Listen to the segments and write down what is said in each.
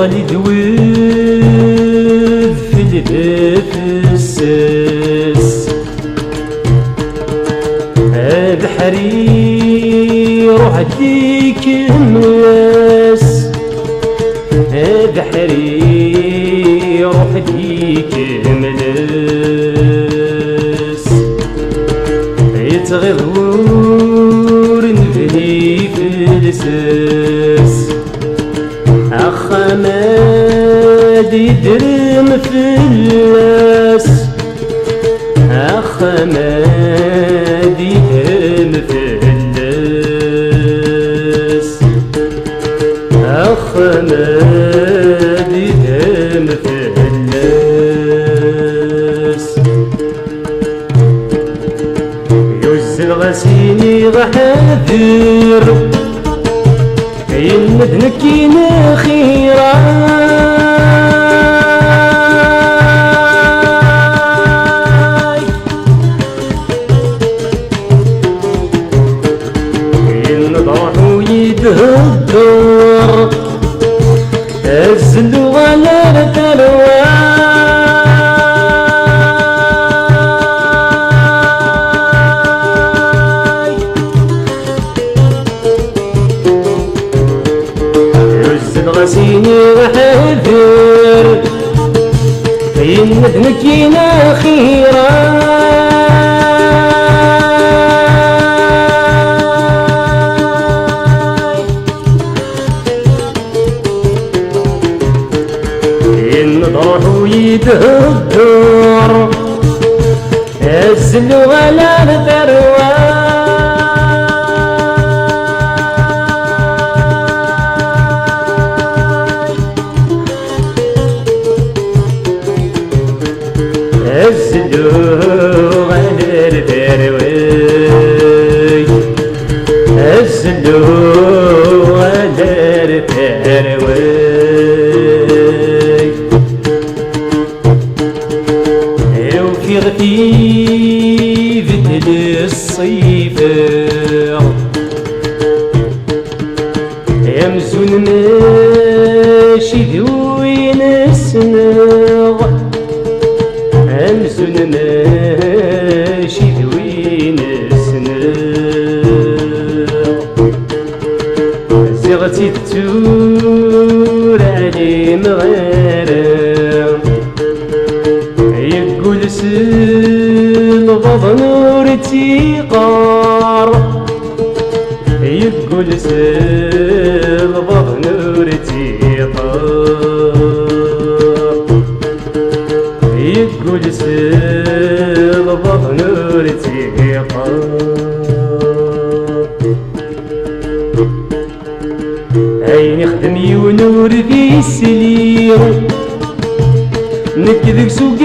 غالي دويد في الفسس بحري روح ديك الناس بحري روح ديك ملاس يتغذور نبني في الاساس أخماد يدرم في الناس أخماد يدرم في الناس أخماد يدرم في الناس يوزل غسيني غحذر يمدنك خيرا ينضح ويدهدر الزل ولا التلوى غسيني غحذر يمدنك خيرا ينضح ويدهدر الزل ولا الثروى الزلو على الثروي الزلو على الثروي وفي غتيف الصيفة يمزون ماشي ذوين السنغ أمزون ماشي ذوين السنغ زغتي التور علي مغارم يقول سلغض نور تيقار يقول سلغض نور تيقار يقول سلغض نور تيقار هاي نخدم يونور في السلير نكذب سوق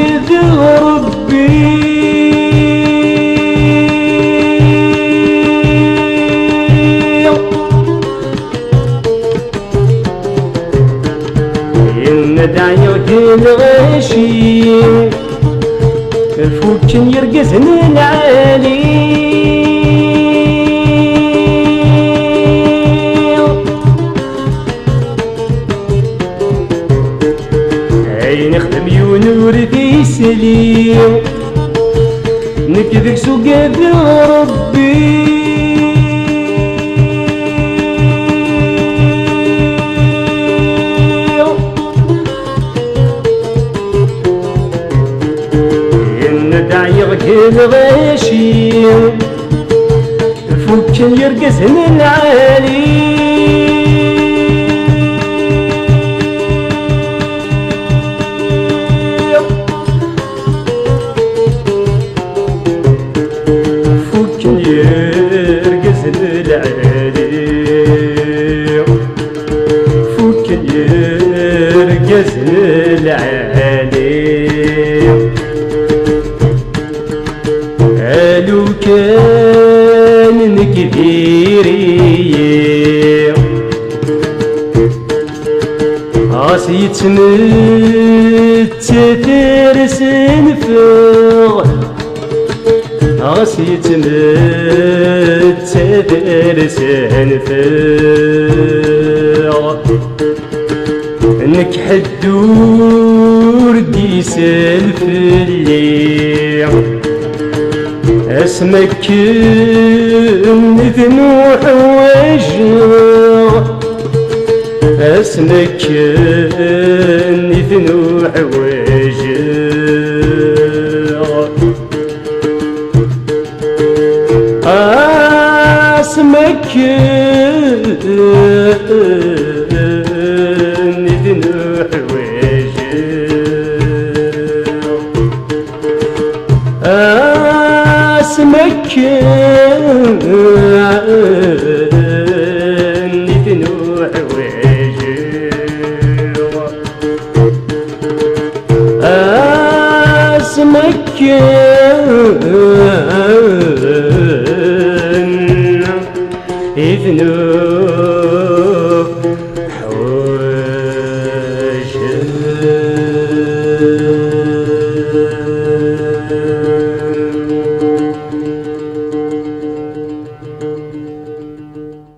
ربي يندعي الغاشي الفوك يرقزن العالي هاي نخدم يونور في سليم نكذب سوق ربي الغاشي فوق يرقزن العالي فوق يرقزن العالي فوق يرقزن العالي لو كان نكبيري عاصي تمت ترس نفغ عاصي تمت ترس نفغ انك حدور دي سالف اللي اسمك ذنوح وجه اسمك ذنوح وجه اسمك ذنوح وجه اسمك ذنوح وجه اسمك ذنوح